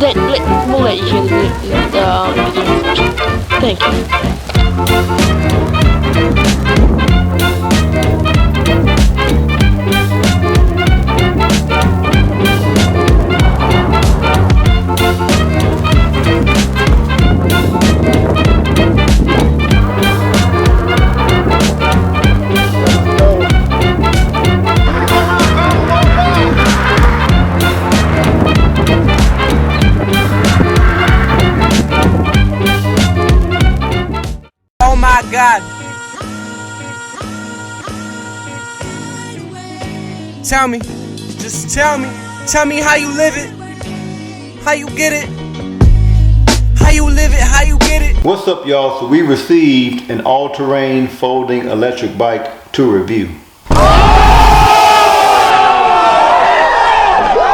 we'll let you hear the beginning section. Thank you. God. Tell me, just tell me how you live it, how you get it, how you live it, how you get it. What's up, y'all? So we received an all-terrain folding electric bike to review.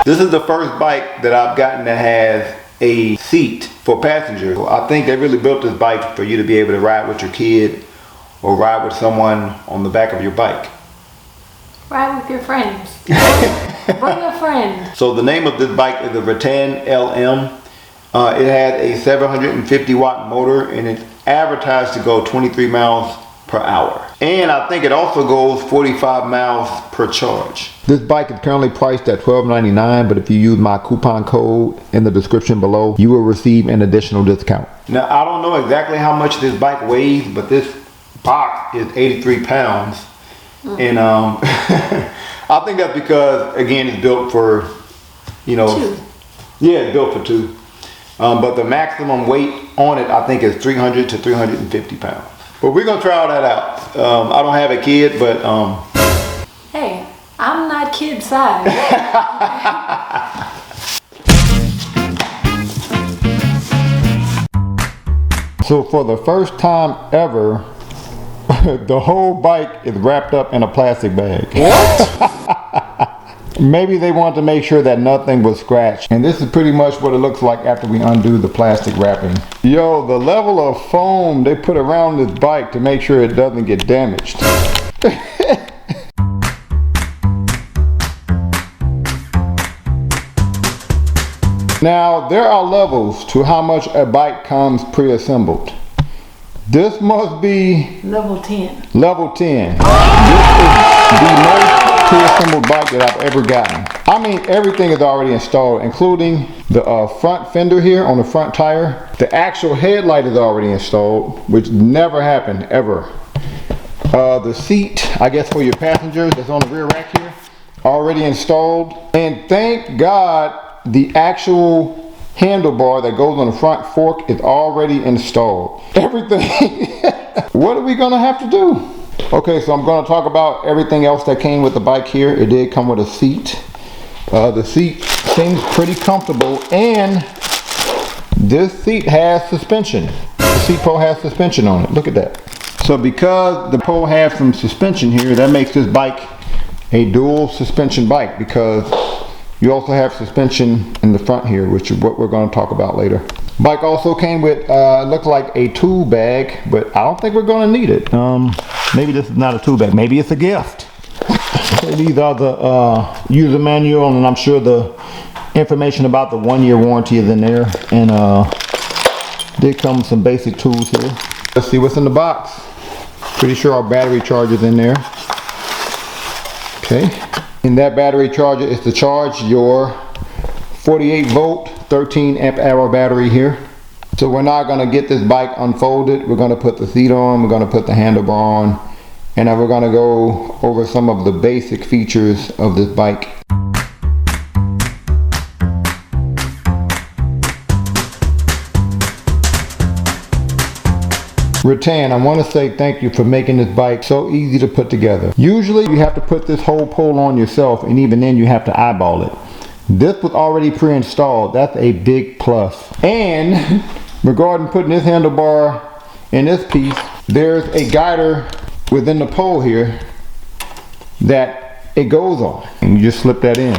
This is the first bike that I've gotten that has a seat for passengers. I think they really built this bike for you to be able to ride with your kid or ride with someone on the back of your bike. Ride with your friends. Bring a friend. So the name of this bike is the Rattan LM. It had a 750 watt motor and it's advertised to go 23 miles per hour. And I think it also goes 45 miles per charge. This bike is currently priced at $12.99, but if you use my coupon code in the description below, you will receive an additional discount. Now, I don't know exactly how much this bike weighs, but this box is 83 pounds. And I think that's because, again, it's built for, you know, two. Yeah, it's built for two. But the maximum weight on it, I think, is 300 to 350 pounds. But we're gonna try all that out. I don't have a kid, but hey, I'm not kid size. So for the first time ever, the whole bike is wrapped up in a plastic bag. What? Maybe they wanted to make sure that nothing was scratched. And this is pretty much what it looks like after we undo the plastic wrapping. Yo, the level of foam they put around this bike to make sure it doesn't get damaged. Now, there are levels to how much a bike comes pre-assembled. This must be level 10. Level 10. This is the most pre-assembled bike that I've ever gotten. I mean, everything is already installed, including the front fender here on the front tire. The actual headlight is already installed, which never happened ever. The seat, I guess for your passengers, that's on the rear rack here, already installed. And thank God the actual handlebar that goes on the front fork is already installed. Everything. What are we gonna have to do? Okay, so I'm gonna talk about everything else that came with the bike here. It did come with a seat. The seat seems pretty comfortable, and this seat has suspension. The seat pole has suspension on it. Look at that. So because the pole has some suspension here, that makes this bike a dual suspension bike, because you also have suspension in the front here, which is what we're going to talk about later. Bike also came with, looked like a tool bag, but I don't think we're going to need it. Maybe this is not a tool bag. Maybe it's a gift. These are the user manual, and I'm sure the information about the 1-year warranty is in there. And did come with some basic tools here. Let's see what's in the box. Pretty sure our battery charger is in there. Okay. In that battery charger is to charge your 48 volt 13 amp hour battery here. So we're not going to get this bike unfolded. We're going to put the seat on, we're going to put the handlebar on, and then we're going to go over some of the basic features of this bike. Rattan, I want to say thank you for making this bike so easy to put together. Usually you have to put this whole pole on yourself, and even then you have to eyeball it. This was already pre-installed. That's a big plus. And regarding putting this handlebar in this piece, there's a guider within the pole here that it goes on, and you just slip that in.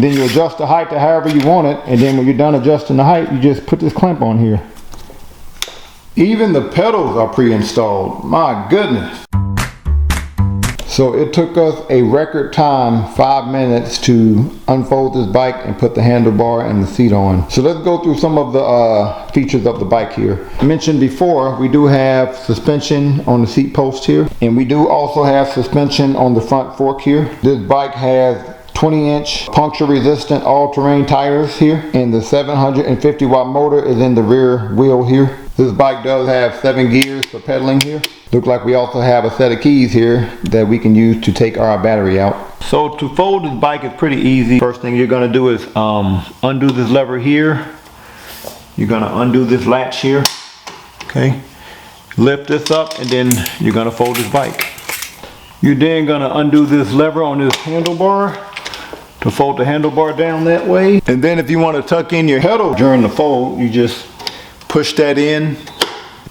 Then you adjust the height to however you want it, and then when you're done adjusting the height, you just put this clamp on here. Even the pedals are pre-installed. My goodness. So it took us a record time, 5 minutes, to unfold this bike and put the handlebar and the seat on. So let's go through some of the features of the bike here. I mentioned before, we do have suspension on the seat post here, and we do also have suspension on the front fork here. This bike has 20-inch puncture resistant all-terrain tires here, and the 750 watt motor is in the rear wheel here. This bike does have 7 gears for pedaling here. Look like we also have a set of keys here that we can use to take our battery out. So to fold this bike is pretty easy. First thing you're going to do is undo this lever here. You're going to undo this latch here. Okay. Lift this up and then you're going to fold this bike. You're then going to undo this lever on this handlebar to fold the handlebar down that way. And then if you want to tuck in your header during the fold, you just push that in.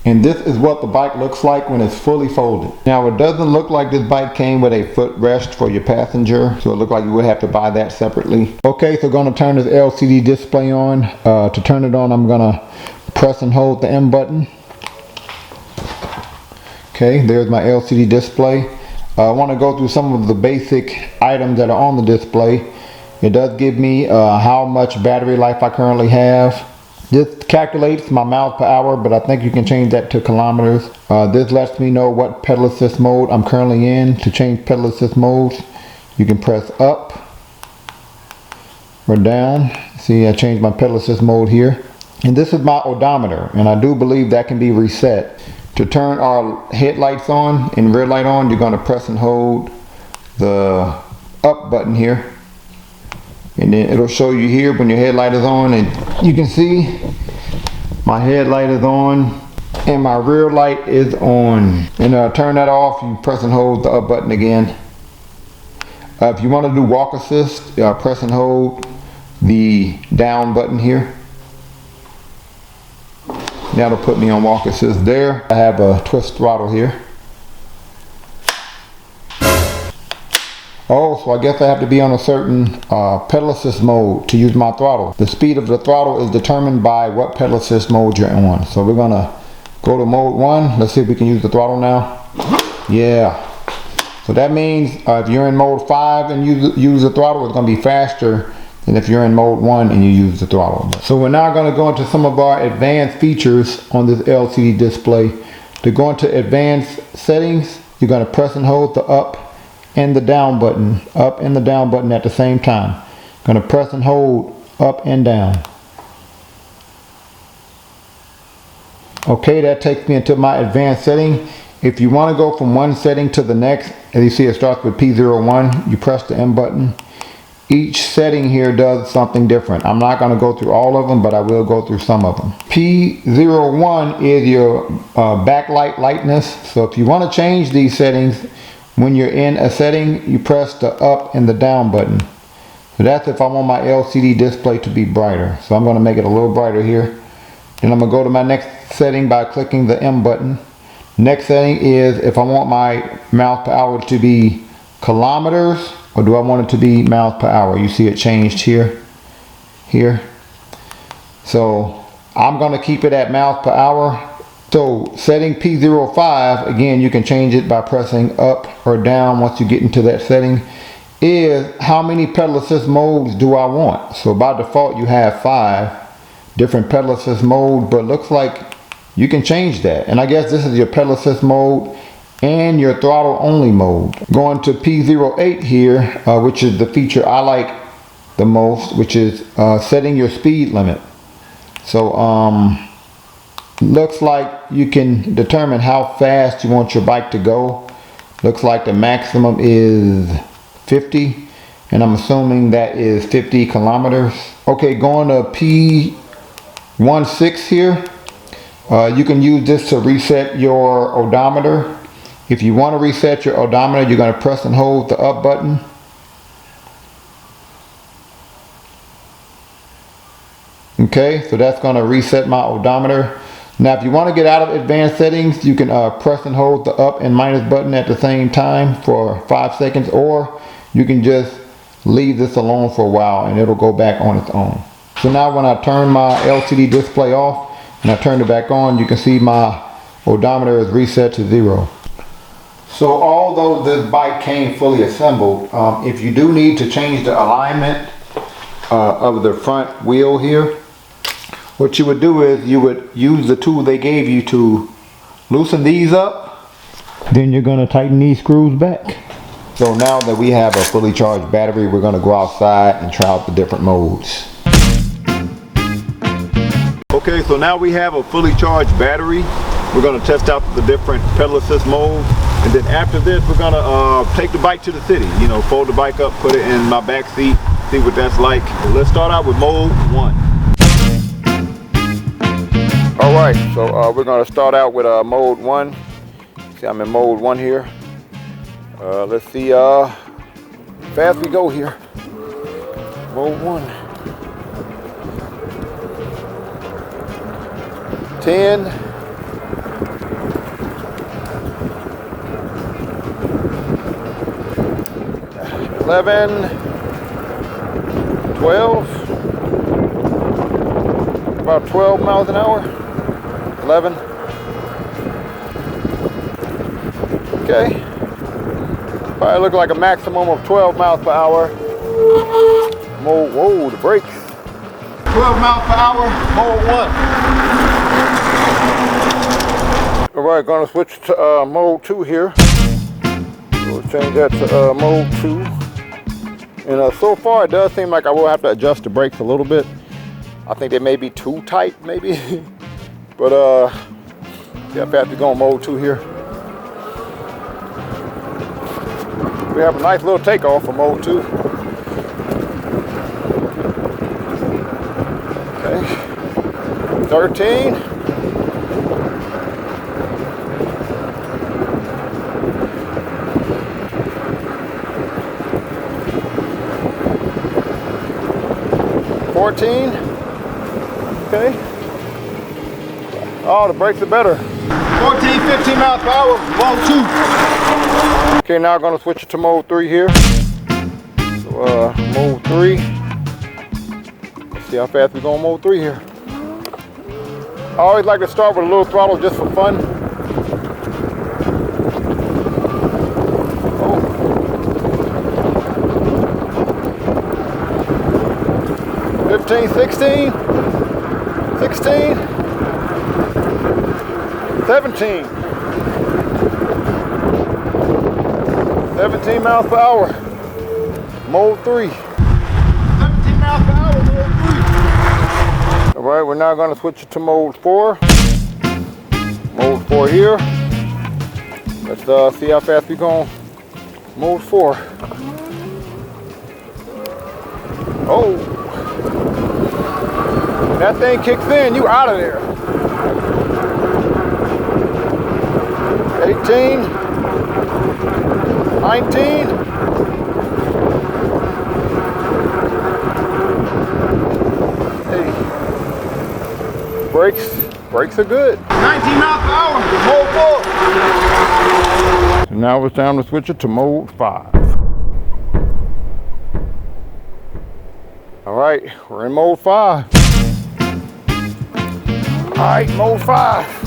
And this is what the bike looks like when it's fully folded. Now it doesn't look like this bike came with a footrest for your passenger, so it looks like you would have to buy that separately. Okay, so going to turn this LCD display on. To turn it on, I'm going to press and hold the M button. Okay, there's my LCD display. I want to go through some of the basic items that are on the display. It does give me how much battery life I currently have. This calculates my miles per hour, but I think you can change that to kilometers. This lets me know what pedal assist mode I'm currently in. To change pedal assist modes, you can press up or down. See, I changed my pedal assist mode here. And this is my odometer, and I do believe that can be reset. To turn our headlights on and rear light on, you're going to press and hold the up button here. And then it'll show you here when your headlight is on, and you can see my headlight is on and my rear light is on. And turn that off, you press and hold the up button again. If you want to do walk assist, press and hold the down button here. That'll put me on walk assist there. I have a twist throttle here. Oh, so I guess I have to be on a certain pedal assist mode to use my throttle. The speed of the throttle is determined by what pedal assist mode you're on. So we're gonna go to mode 1. Let's see if we can use the throttle now. Yeah. So that means if you're in mode 5 and use the throttle, it's gonna be faster than if you're in mode 1 and you use the throttle. So we're now gonna go into some of our advanced features on this LCD display. To go into advanced settings, you're gonna press and hold the up and the down button, up and the down button at the same time. Gonna press and hold up and down. Okay, that takes me into my advanced setting. If you want to go from one setting to the next, as you see it starts with P01, you press the M button. Each setting here does something different. I'm not going to go through all of them, but I will go through some of them. P01 is your backlight lightness. So if you want to change these settings, when you're in a setting, you press the up and the down button. So that's if I want my LCD display to be brighter. So I'm going to make it a little brighter here. Then I'm going to go to my next setting by clicking the M button. Next setting is if I want my miles per hour to be kilometers, or do I want it to be miles per hour? You see it changed here. So I'm going to keep it at miles per hour. So setting P05, again, you can change it by pressing up or down once you get into that setting, is how many pedal assist modes do I want? So by default you have 5 different pedal assist modes, but it looks like you can change that. And I guess this is your pedal assist mode and your throttle only mode. Going to P08 here, which is the feature I like the most, which is setting your speed limit. So looks like you can determine how fast you want your bike to go. Looks like the maximum is 50, and I'm assuming that is 50 kilometers. Okay, going to P16 here. You can use this to reset your odometer. If you want to reset your odometer, you're going to press and hold the up button. Okay, so that's going to reset my odometer. Now if you want to get out of advanced settings, you can press and hold the up and minus button at the same time for 5 seconds, or you can just leave this alone for a while and it'll go back on its own. So now when I turn my LCD display off and I turn it back on, you can see my odometer is reset to 0. So although this bike came fully assembled, if you do need to change the alignment of the front wheel here, what you would do is you would use the tool they gave you to loosen these up. Then you're going to tighten these screws back. So now that we have a fully charged battery, we're going to go outside and try out the different modes. Okay, so now we have a fully charged battery. We're going to test out the different pedal assist modes. And then after this, we're going to take the bike to the city. You know, fold the bike up, put it in my back seat, see what that's like. So let's start out with mode 1. All right, so we're going to start out with mode 1. See, I'm in mode 1 here. Let's see how fast we go here. Mode 1. 10. 11. 12. About 12 miles an hour. 11. Okay. Probably look like a maximum of 12 miles per hour. Whoa, the brakes. 12 miles per hour, mode 1. All right, gonna switch to mode 2 here. So we'll change that to mode 2. And so far it does seem like I will have to adjust the brakes a little bit. I think they may be too tight, maybe. But yeah, I have to go on mode 2 here. We have a nice little takeoff for mode 2. Okay. 13. 14. Okay. Oh, the brakes are better. 14, 15 miles per hour, mode 2. Okay, now I'm going to switch it to mode 3 here. So, mode 3. Let's see how fast we go on mode 3 here. I always like to start with a little throttle just for fun. Oh. 15, 16. 16. 17. 17 miles per hour. Mode 3. 17 miles per hour, mode 3. All right, we're now going to switch it to mode 4. Mode 4 here. Let's see how fast we go on mode 4. Oh. When that thing kicks in, you out of there. 18, 19, hey, brakes are good. 19 miles per hour, mode 4. So now it's time to switch it to mode 5. All right, we're in mode 5. All right, mode 5.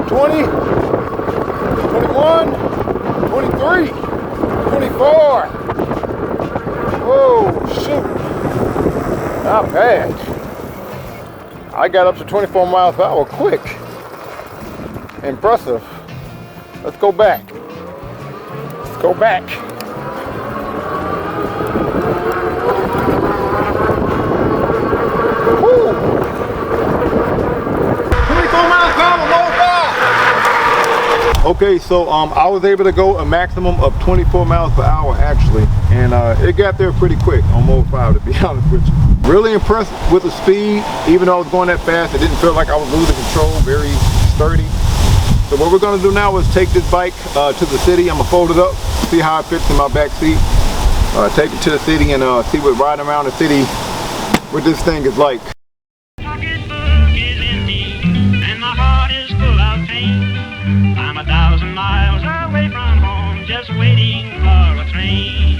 20, 21, 23, 24. Whoa, shoot. Not bad. I got up to 24 miles per hour quick. Impressive. Let's go back. Let's go back. Woo. 24 miles per hour, mode 5. Okay, so I was able to go a maximum of 24 miles per hour actually, and it got there pretty quick on mode 5, to be honest with you. Really impressed with the speed. Even though I was going that fast, it didn't feel like I was losing control. Very sturdy. So what we're going to do now is take this bike to the city. I'm going to fold it up, see how it fits in my back seat. Take it to the city and see what riding around the city with this thing is like. Pocketbook is empty and my heart is full of pain. I'm 1,000 miles away from home, just waiting for a train.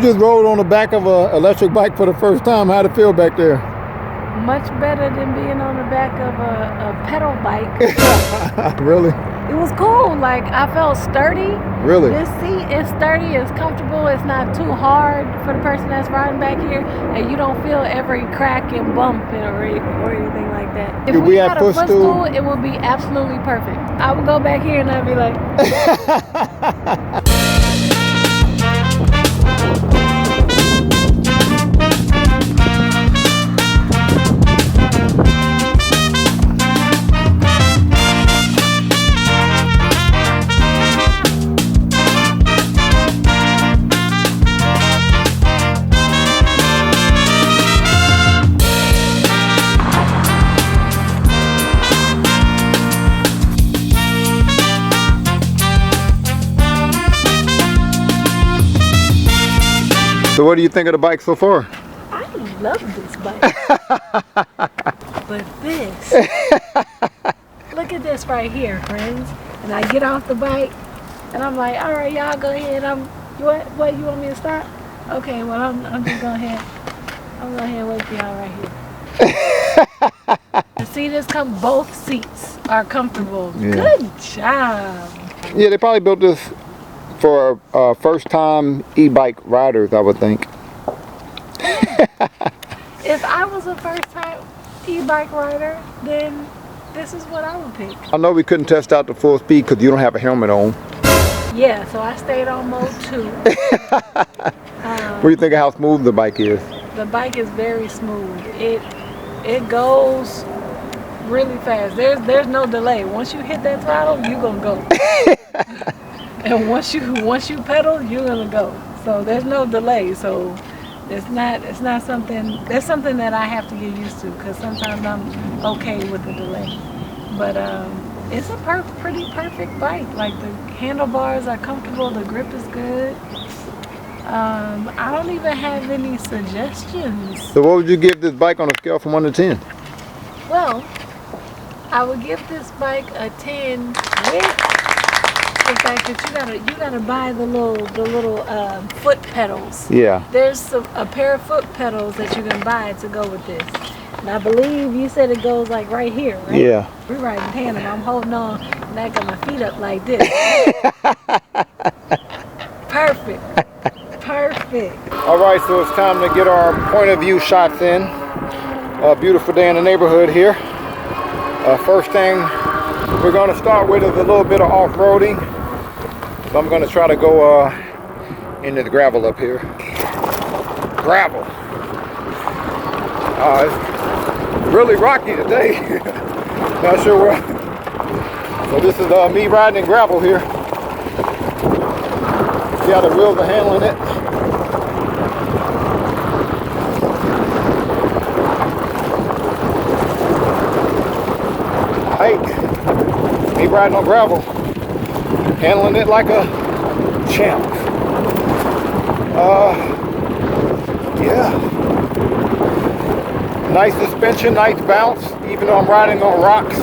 just rode on the back of an electric bike for the first time. How'd it feel back there? Much better than being on the back of a pedal bike. Really? It was cool. Like, I felt sturdy. Really? This seat is sturdy, it's comfortable, it's not too hard for the person that's riding back here, and you don't feel every crack and bump or anything like that. If Did we we had have a footstool, it would be absolutely perfect. I would go back here and I'd be like... So what do you think of the bike so far? I love this bike. But this, look at this right here, friends. And I get off the bike and I'm like, all right, y'all go ahead. What, you want me to stop? Okay, well, I'm just going ahead. I'm going ahead and wait for y'all right here. See, both seats are comfortable. Yeah. Good job. Yeah, they probably built this for first-time e-bike riders, I would think. If I was a first-time e-bike rider, then this is what I would pick. I know we couldn't test out the full speed because you don't have a helmet on. Yeah, so I stayed on mode 2. What do you think of how smooth the bike is? The bike is very smooth. It goes really fast. There's no delay. Once you hit that throttle, you're gonna go. And once you pedal, you're gonna go. So there's no delay. So it's not something. That's something that I have to get used to because sometimes I'm okay with the delay. But it's a pretty perfect bike. Like the handlebars are comfortable. The grip is good. I don't even have any suggestions. So what would you give this bike on a scale from 1 to 10? Well, I would give this bike a 10 with the fact that you gotta buy the little foot pedals. Yeah. There's a pair of foot pedals that you can buy to go with this. And I believe you said it goes like right here, right? Yeah. We're riding tandem. I'm holding on and I got my feet up like this. Perfect. Perfect. All right, so it's time to get our point of view shots in. A beautiful day in the neighborhood here. First thing we're going to start with is a little bit of off-roading. So I'm going to try to go into the gravel up here. Gravel. It's really rocky today. Not sure where. So this is me riding in gravel here. See how the wheels are handling it. Hey, me riding on gravel, handling it like a champ. Yeah. Nice suspension, nice bounce, even though I'm riding on rocks.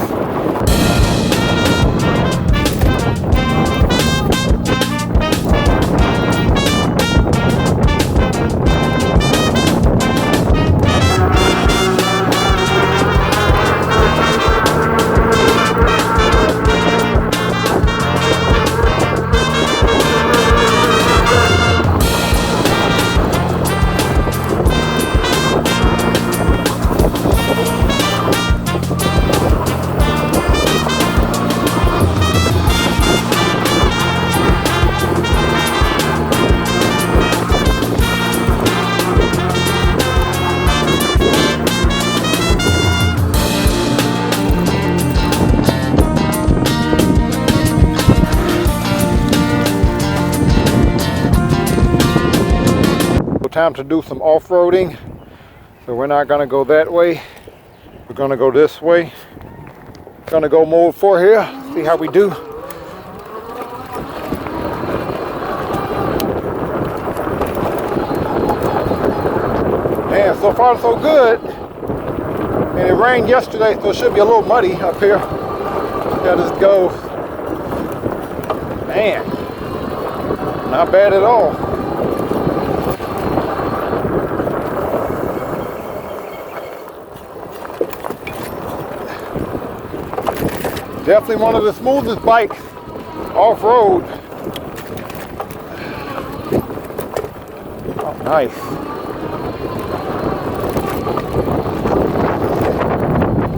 Time to do some off-roading, so we're not going to go that way, we're going to go this way. Going to go mode 4 here, see how we do. Man, so far so good, and it rained yesterday, so it should be a little muddy up here. See how this goes. Man, not bad at all. Definitely one of the smoothest bikes off-road. Oh, nice.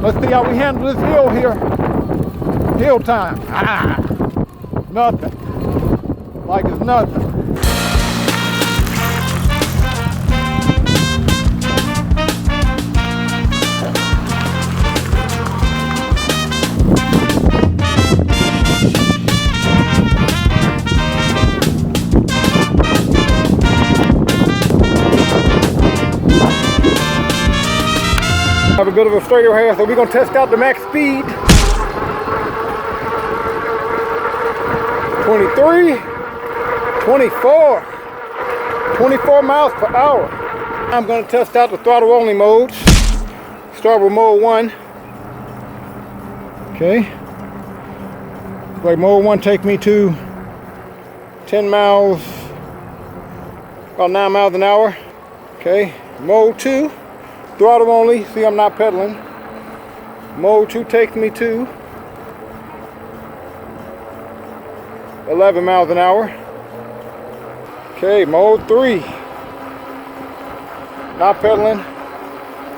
Let's see how we handle this hill here. Hill time. Ah, nothing. Like it's nothing. Have a bit of a straighter here, so we're gonna test out the max speed. 23, 24, 24 miles per hour. I'm gonna test out the throttle only modes. Start with mode 1. Okay. Like mode 1 take me to 10 miles, about 9 miles an hour. Okay. Mode 2. Throttle only, see I'm not pedaling. Mode 2 takes me to 11 miles an hour. Okay, mode 3. Not pedaling.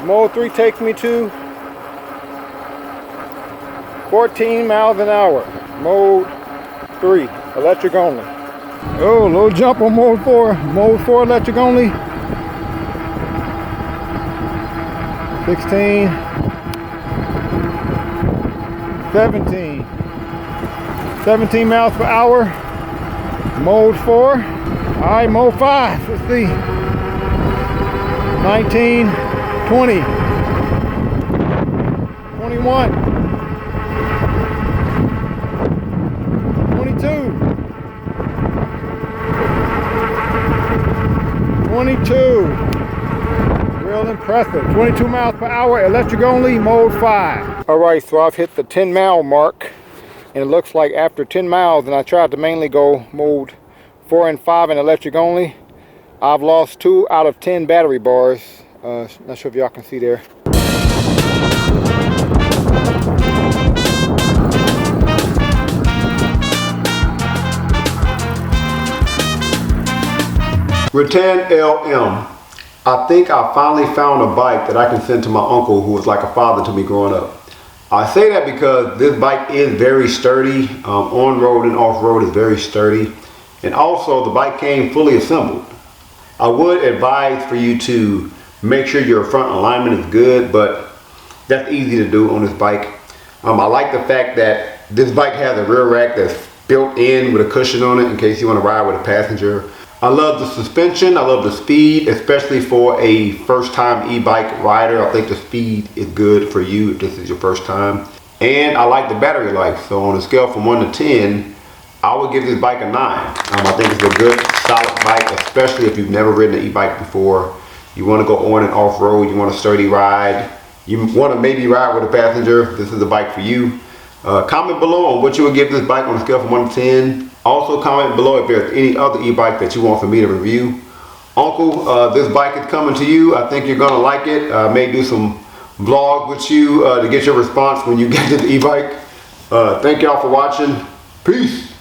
Mode 3 takes me to 14 miles an hour. Mode 3, electric only. Oh, little jump on mode 4. Mode 4, electric only. 16, 17 miles per hour. Mode 4. All right, mode 5. Let's see. 19, 20, 21, 22, 22. Real impressive. 22 miles per hour, electric only, mode 5. All right, so I've hit the 10 mile mark, and it looks like after 10 miles, and I tried to mainly go mode 4 and 5 and electric only, I've lost 2 out of 10 battery bars. Not sure if y'all can see there. Rattan LM. I think I finally found a bike that I can send to my uncle, who was like a father to me growing up. I say that because this bike is very sturdy. On road and off road is very sturdy. And also the bike came fully assembled. I would advise for you to make sure your front alignment is good, but that's easy to do on this bike. I like the fact that this bike has a rear rack that's built in with a cushion on it in case you want to ride with a passenger. I love the suspension, I love the speed, especially for a first time e-bike rider. I think the speed is good for you if this is your first time. And I like the battery life. So on a scale from 1 to 10, I would give this bike a 9. I think it's a good, solid bike, especially if you've never ridden an e-bike before. You want to go on and off road, you want a sturdy ride, you want to maybe ride with a passenger, this is the bike for you. Comment below on what you would give this bike on a scale from 1 to 10. Also comment below if there's any other e-bike that you want for me to review. Uncle, this bike is coming to you. I think you're going to like it. I may do some vlog with you to get your response when you get to the e-bike. Thank y'all for watching. Peace.